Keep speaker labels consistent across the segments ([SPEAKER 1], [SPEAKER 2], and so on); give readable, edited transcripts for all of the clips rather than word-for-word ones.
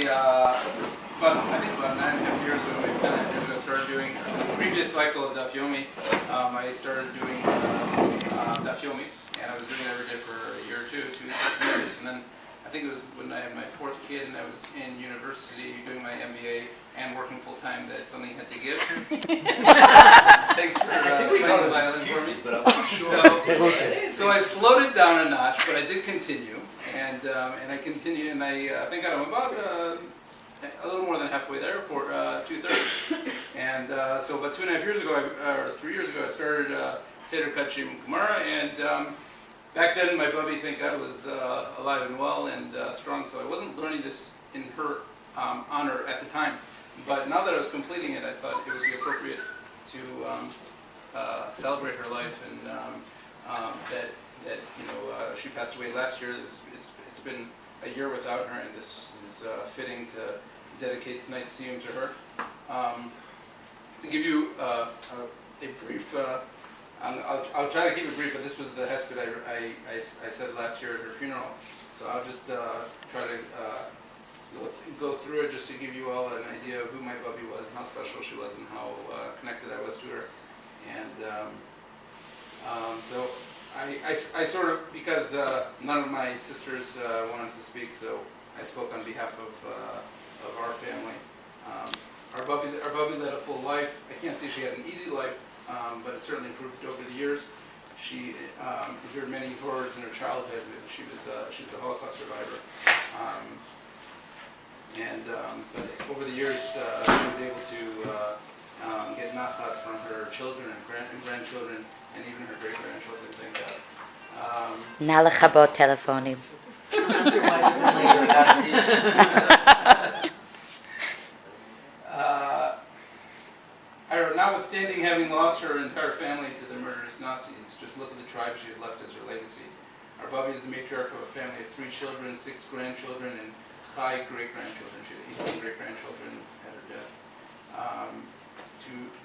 [SPEAKER 1] I think about 9.5 years ago, maybe 10 years ago, I started doing the previous cycle of daf yomi. I started doing daf yomi, and I was doing it every day for a year or two years, and then I think it was when I had my fourth kid and I was in university doing my MBA and working full time that something had to give. Thanks for playing the violin for me.
[SPEAKER 2] But I'm not sure.
[SPEAKER 1] So I slowed it down a notch, but I did continue, and I continued, and I think I'm about a little more than halfway there for 2/3. And so about 2.5 years ago, or 3 years ago, I started seder, kodshim, Gemara, and back then my bubby, thank God, was alive and well and strong, so I wasn't learning this in her honor at the time. But now that I was completing it, I thought it would be appropriate to celebrate her life, and that she passed away last year. It's been a year without her, and this is fitting to dedicate tonight's siyum to her. To give you a brief, I'll try to keep it brief, but this was the hesped I said last year at her funeral, so I'll just try to go through it just to give you all an idea of who my bubby was, and how special she was, and how connected I was to her. And so I sort of, because none of my sisters wanted to speak, so I spoke on behalf of our family. Our bubby led a full life. I can't say she had an easy life, but it certainly improved over the years. She endured many horrors in her childhood. She was a Holocaust survivor. But over the years, she was able to get nachat from her children and grandchildren, and even her great-grandchildren, thank God.
[SPEAKER 3] נא לכבות טלפונים.
[SPEAKER 1] Notwithstanding having lost her entire family to the murderous Nazis, just look at the tribe she has left as her legacy. Our bubby is the matriarch of a family of 3 children, 6 grandchildren, and 5 great-grandchildren. She had 18 great-grandchildren at her death.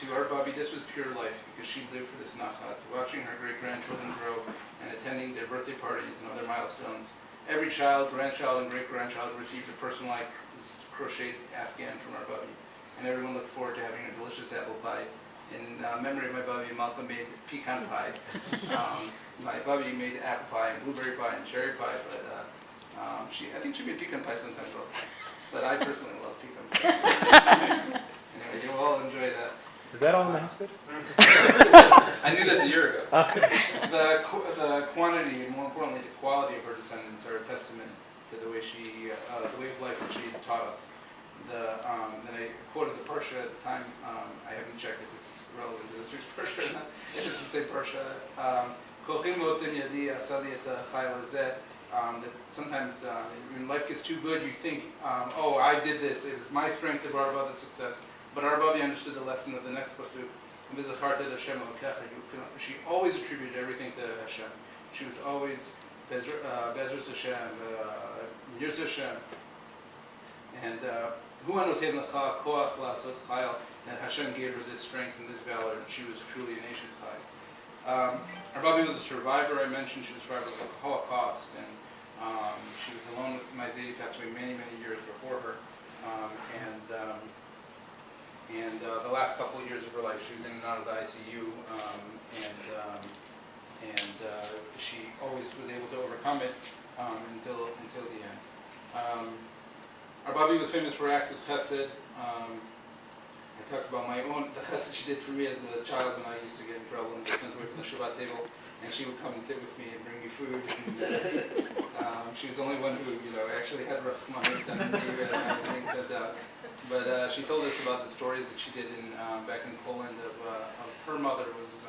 [SPEAKER 1] To our bubby, this was pure life, because she lived for this nachat, watching her great-grandchildren grow and attending their birthday parties and other milestones. Every child, grandchild, and great-grandchild received a personalized crocheted Afghan from our bubby, and everyone looked forward to having a delicious apple pie. In memory of my bubby, Malcolm made pecan pie. My bubby made apple pie and blueberry pie and cherry pie, but I think she made pecan pie sometimes also. But I personally love pecan pie. Anyway, you'll all enjoy that.
[SPEAKER 2] Is that on the hesped?
[SPEAKER 1] I knew this a year ago.
[SPEAKER 2] Okay.
[SPEAKER 1] The quantity, and more importantly, the quality of her descendants are a testament to the way the way of life that she taught us. Then I quoted the parsha at the time. I haven't checked if it's relevant to this week's parsha or not. If it's the same parsha. Kodshim motzim yadi asali et chayil zeh. That sometimes when life gets too good, you think, oh, I did this. It was my strength that brought about the success. But our bubby understood the lesson of the next pasuk. She always attributed everything to Hashem. She was always Bezras Hashem, Yirs Hashem, and that Hashem gave her this strength and this valor, and she was truly a nation chai. Our bubby was a survivor. I mentioned she was a survivor of the Holocaust, and she was alone with my Zadie, passed away many years before her, and the last couple of years of her life, she was in and out of the ICU, and she always was able to overcome it until the end. Our bubby was famous for acts of chesed. I talked about the chesed she did for me as a child when I used to get in trouble and get sent away from the Shabbat table, and she would come and sit with me and bring me food. And, she was the only one who, actually had Rahman sent me and being sent out. But she told us about the stories that she did back in Poland of her mother was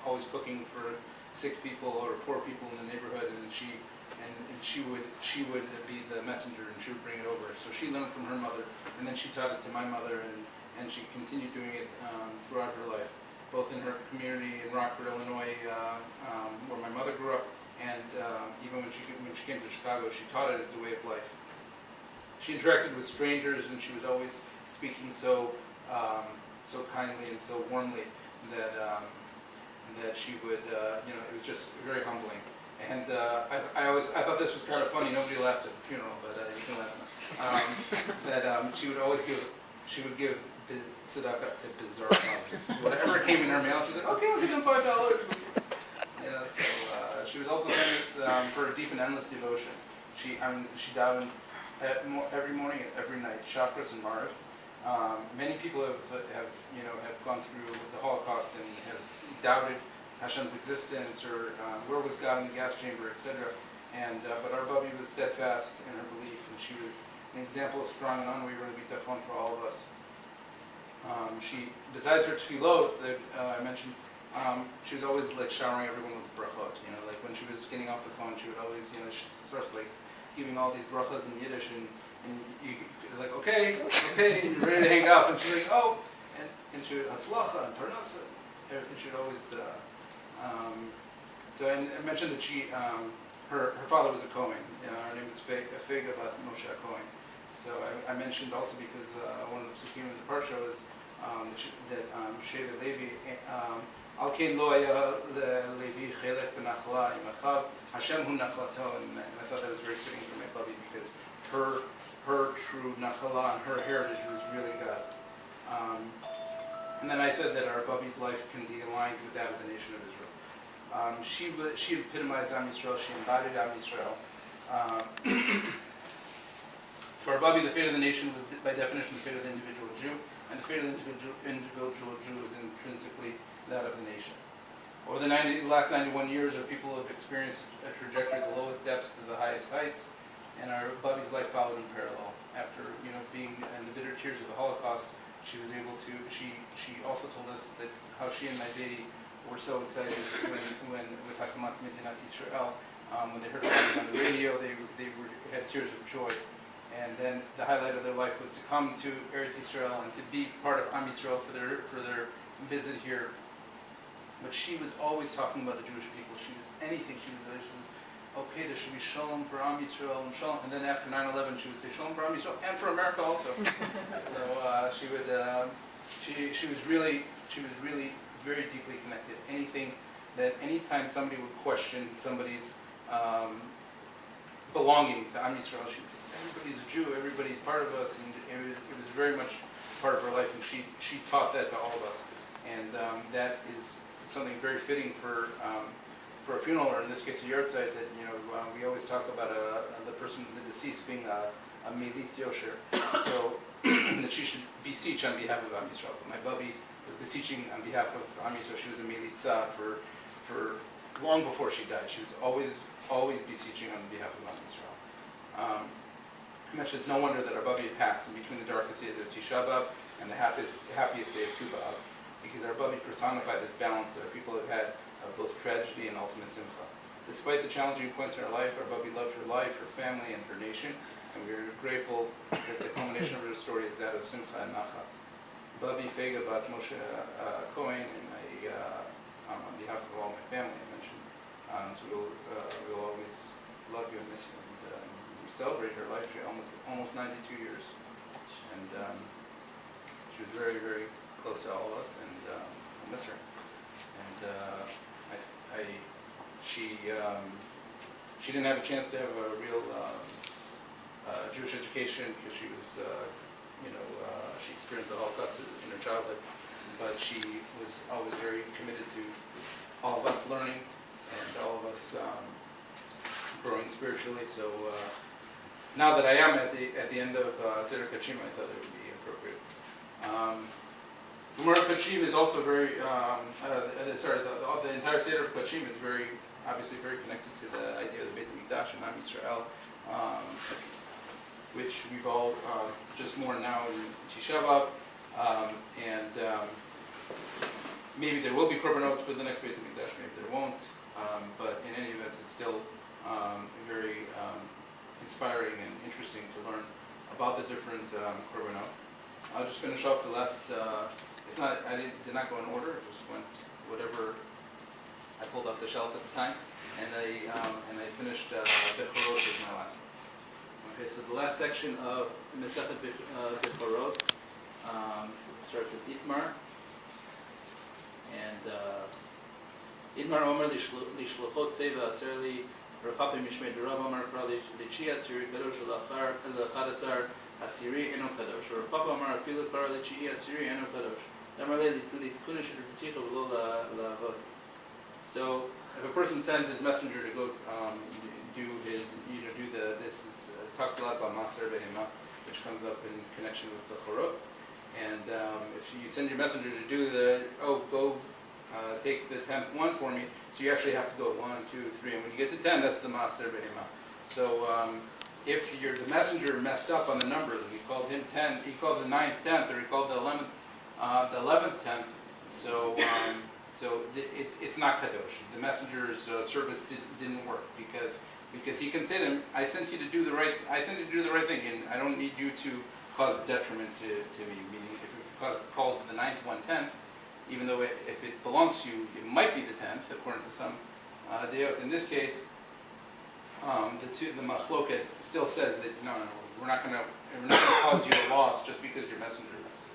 [SPEAKER 1] always cooking for sick people or poor people in the neighborhood, and she would be the messenger, and she would bring it over. So she learned from her mother, and then she taught it to my mother, and she continued doing it throughout her life, both in her community in Rockford, Illinois, where my mother grew up, and even when she came to Chicago, she taught it as a way of life. She interacted with strangers, and she was always speaking so kindly and so warmly that she would, it was just very humbling. And I thought this was kind of funny. Nobody laughed at the funeral, but you can laugh now. She would give tzedakah to bizarre causes. Whatever came in her mail, she's like, okay, I'll give them $5. She was also famous for a deep and endless devotion. She davened every morning and every night, chakras and mariv. Many people have gone through the Holocaust and have doubted Hashem's existence or where was God in the gas chamber, etc. But our bubby was steadfast in her belief, and she was an example of strong and unwavering bitachon for all of us. Besides her tefillot that I mentioned, she was always like showering everyone with brachot. Like when she was getting off the phone, she would always, she starts like giving all these brachas in Yiddish, and you like, okay, and you're ready to hang up, and she's like, oh, and she would hatzlacha and parnasa, and she would always. And I mentioned that her father was a Kohen. Her name was Fega Bat Moshe Kohen. So I mentioned also because one of the psukim in the parsha was that Sheva Levi, Al Kein Lo Haya Levi Chelek B'Nachla Imachav Hashem Hu Nachlato, and I thought that was very fitting for my bubby because her true Nachala and her heritage was really God. And then I said that our bubby's life can be aligned with that of the nation of Israel. She epitomized Am Yisrael. She embodied Am Yisrael. For our bubby, the fate of the nation was, by definition, the fate of the individual Jew, and the fate of the individual Jew is intrinsically that of the nation. Over the last 91 years, our people have experienced a trajectory of the lowest depths to the highest heights, and our bubby's life followed in parallel. After being in the bitter tears of the Holocaust, she was able to. She also told us that how she and my baby were so excited when with Hakamat Medinat Yisrael, when they heard about it on the radio, they had tears of joy. And then the highlight of their life was to come to Eretz Yisrael and to be part of Am Yisrael for their visit here. But she was always talking about the Jewish people. She was anything. She was okay, there should be shalom for Am Yisrael and shalom. And then after 9/11, she would say shalom for Am Yisrael and for America also. So she would. She was really very deeply connected. Anytime somebody would question somebody's belonging to Am Yisrael, she would say, everybody's a Jew, everybody's part of us, and it was very much part of her life, and she taught that to all of us. And that is something very fitting for a funeral, or in this case a yahrzeit, that we always talk about the person, the deceased, being a militz yosher, so that she should beseech on behalf of Am Yisrael. My bubby was beseeching on behalf of Am Yisrael. She was a militza for long before she died. She was always beseeching on behalf of Am Yisrael. I mentioned it's no wonder that our bubby had passed in between the darkest days of Tisha B'Av and the happiest day of Tu B'Av, because our bubby personified this balance that our people have had of both tragedy and ultimate simcha. Despite the challenging points in her life, our bubby loved her life, her family, and her nation, and we are grateful that the culmination of her story is that of simcha and nachat. Bubby Fega Bat Moshe Cohen, and on behalf of all my family, I mentioned, so we'll always love you and miss you. We celebrate her life. She almost 92 years, and she was very, very close to all of us, and we'll miss her. And she didn't have a chance to have a real Jewish education because she was, she experienced the Holocaust in her childhood, but she was always very committed to all of us learning and all of us growing spiritually. So now that I am at the end of Seder Kodshim, I thought it would be appropriate. Kodshim is also very, the entire Seder of Kodshim is obviously very connected to the idea of the Beit HaMikdash and Am Yisrael, which we've all just more now in Tisha B'Av, and maybe there will be korbanot for the next Beit HaMikdash, maybe there won't, but in any event, it's still very inspiring and interesting to learn about the different korbanot. I'll just finish off the last. I did not go in order. It just went whatever I pulled off the shelf at the time, and I finished Bechorot was my last one. Okay, so the last section of Masechet Bechorot starts with Itmar, and Idmar Omer Lishlochot Seva Aserli Rapapi Mishmei Durav Omer Krali Lichi Asiri Kadosh Lachadasar Asiri Eno Kadosh Rapapa Omer Afilu Kar Lichi Asiri Eno Kadosh Damarle Litkunish Ruticha V'lo Lavot. So if a person sends his messenger to go do this talks a lot about Maser Behema, which comes up in connection with the Chorot. And if you send your messenger to do go take the 10th one for me, so you actually have to go 1, 2, 3, and when you get to 10, that's the Maser Behema. So if the messenger messed up on the numbers, he called him 10, he called the 9th 10th, or he called the 11th 10th, so it's not kadosh. The messenger's service didn't work because he can say to him, I sent you to do the right thing, and I don't need you to cause a detriment to me. Meaning, if it calls the 9th 1/10, even though if it belongs to you, it might be the 10th, according to some deot. In this case, the machloket still says that no, we're not going to cause you a loss just because your messenger messed it.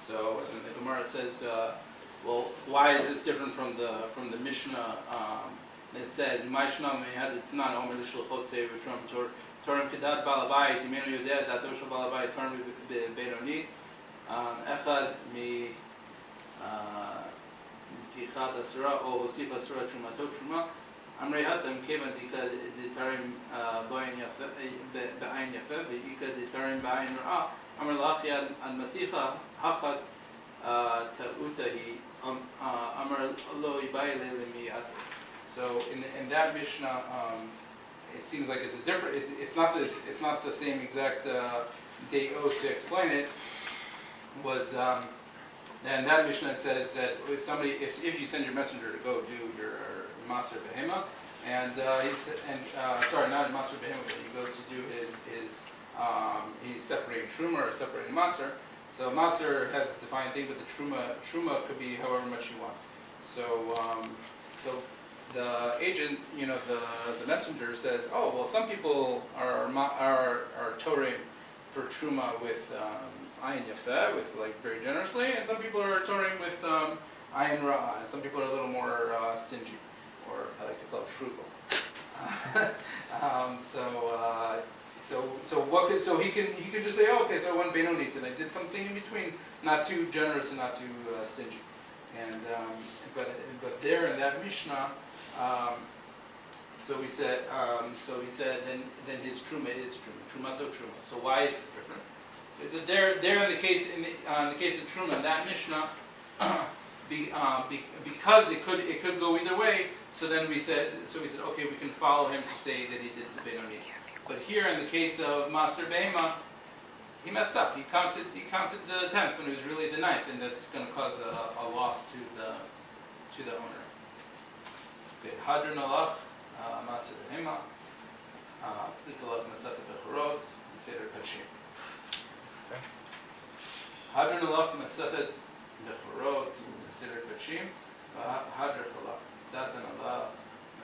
[SPEAKER 1] So the Gemara says, well, why is this different from the Mishnah? It says, "Ma'ishna had the Tanan Omer l'Shulchot Seir v'Trum Torem Kedat Balabayit Imenu Yodeh Dato Shel Balabayit Torem Beinoni Echad Mi Pichat Asura O Hosif Asura Trumato Truma Amrei Hatam Kevan Dika Ditarim Ba'ayin Yafeh V'Ika Ditarim Ba'ayin Ra'a Amr Lachiyad Ad Maticha Hachad Ta'utahi Amr Lo Yibayil Lemi'at." So in that Mishnah, it seems like it's a different. It's not the same exact day oath to explain it. Was and that Mishnah says that if you send your messenger to go do your Maser Behema, and sorry, not Maser Behema, but he goes to do he's separating Truma or separating Maser. So Maser has a defined thing, but the Truma could be however much you want. So the agent, the messenger says, oh, well, some people are Torahim for Truma with Ayin Yafeh, with very generously, and some people are Torahim with Ayin Ra'ah, and some people are a little more stingy, or I like to call it frugal. So he can just say, oh, okay, so I went Benonit, and I did something in between, not too generous and not too stingy. And but there in that Mishnah. So he said then his truma is trumato truma. So why is it different? So he said there in the case of truma, that Mishnah, because it could go either way. So we said okay, we can follow him to say that he did the benoni. But here in the case of Maser Behema, he messed up. He counted the 10th when it was really the 9th, and that's going to cause a loss to the owner. Okay, Hadron Alach, Maser Behema, Slik Alach Masafet Bechorot, seder kodshim. Hadron Alach Masafet Bechorot, seder kodshim, Hadron Alach. That's an Allah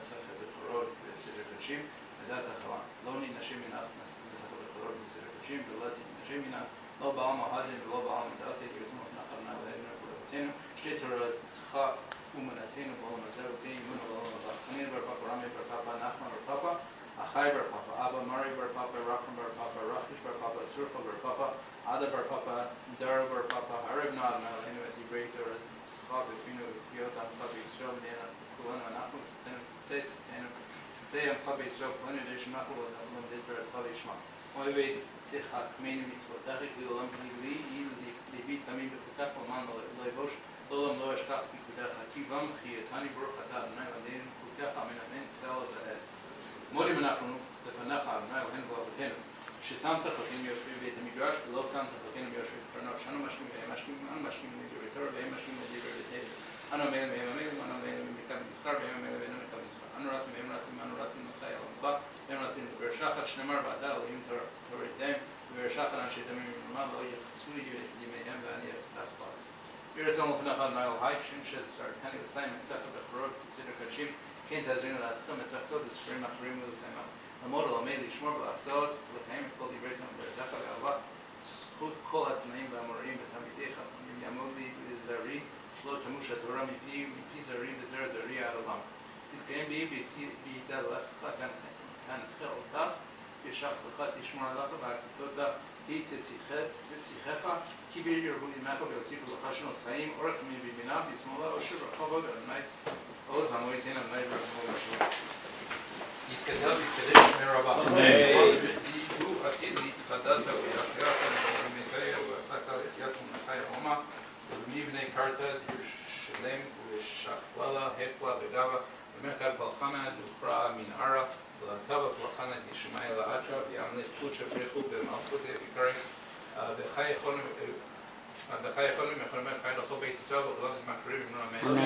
[SPEAKER 1] Masafet Bechorot, seder kodshim, and that's a Chalan. Loni Nashim Minach Masafet Bechorot, seder kodshim, Velati Nashim Minach, Lo Baal Mahadin, Lo Baal Medate, Yismot Nachal Nau Edna Kulatenu, Shtetorah Tcha. Umanatenu, Bolomatenu, Munaloma, Chanin bar Papa, Rami bar Papa, Nachman bar Papa, Achai bar Papa, Abba Mari bar Papa, Rachman bar Papa, Rachish bar Papa, Surfa bar Papa, Ada bar Papa, Dara bar Papa, Harib Nad, Malahinu, Etibrator, Chab, Finu, Yotam, Chabi, Yisrael, Dana, Kulana, Nachman, Tzitenu, Tzitzeam, Chabi, Yisrael, Kulana, Dish, Nachman, Lom, Ditra, Chabi, Shma. Motivate, Ticha, Kmeinu, Mitzvotachik, Lilam, Li, Levi, Tamim, Bechutach, Oman, Loivosh, Lolam, Lo, Eshkach, Kivam Chiyatani Baruch Atah Adonai Ladein Kulkecha Min Amen Tzal Za'etz Modim Anachnu Lefanecha Adonai Lahen V'Lavotenu Shesamta Chakim Yoshvim Beit HaMidrash V'lo Samta Chakim Yoshvim B'Pranot Shanu Mashkim V'Hem Mashkim An Mashkim V'Divrei Torah V'Hem Mashkim V'Divrei B'Tev Anu Amelim V'Hem Amelim Anu Amelim V'Mikav Yitzchar V'Hem Amelim V'Hem Mikav Yitzchar Anu Ratzim V'Hem Ratzim Anu Ratzim L'Chai Al-Mba V'Hem Ratzim V'Ber Shachat Shnemar V'Atah Elohim Torah Yitem V'Ber Shachat Anshe Tamim V'Mad Lo Yichsu Yimeihem V'Ani Yiftach B'Ad Yerazon L'Fnachad Ma'il Hai Shim Shez Sartani L'Sayim Mesefet Bechorot Seder kodshim Ken Tazrin L'Atzchim Mesefet L'Sfrim Achrim L'Sayim L'Model Amei L'Shmor V'Lasot L'Chaim Kol Divrei Tam V'Erdacha V'Alva Zchut Kol Atnaim V'Amorim V'Tamidecha Yamod Li Zari Lo תמוש התורה מפי זרי וזר זרי עד עולם. תתקיים בי ויתן לך תנחל אותך, ישח לך תשמור עליך והקצות היא תשיחך, כי בי ירבו ימיך ויוסיפו לך שנות חיים, אורך ימים בימינה, בשמאלה אושר ורחבה ואדוני עוז עמו ייתן אדוני ורחמו ושלום. יתקדל ויתקדש שמי רבה. ידעו עתיד להתחדלת ויחייך ומתאר ועשת לתיית ומנחי האומה ובמבני קרתא ירושלם ושכללה הפלה וגבה ומרכב פלחנה דוכרה מנערה ולטבע פלחנה ישמעי לאטרה וימלך קודשא בריחו במלכותי ויקרא וחי יכולים יכולים חי לכל בית ישראל ולא זמקריב אמרו אמן.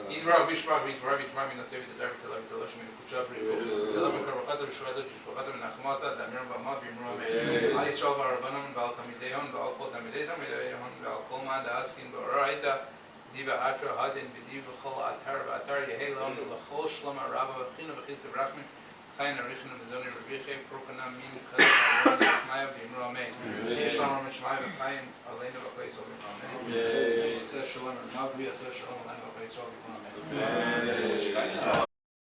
[SPEAKER 1] יתברך וישבח ויתברך ויתברך ונעשה ותדע ותלה ותלה שמי לקודשה בריחו ולא מקרבחת ושורתת ושפחת ונחמתה דאמר במה ואמרו אמן. על ישראל והרבנם ועל תלמידי הון ועל כל תלמידי הון ועל כל מה דעסקין באורייתא דיבה אתרא הדין ודיבה כל אתר ואתר יהי לנו לכל שלום הרבה ובחינה וחיסד ורחמים חיין אריכנו מזוני רביחי פרוקנה מין כזה וערון וחמיה ואמרו אמן. יש לנו משמעי וחיין עלינו וכל ישראל ואמרו אמן. יעשה שלום הרמב ויעשה שלום עלינו וכל ישראל ואמרו אמן.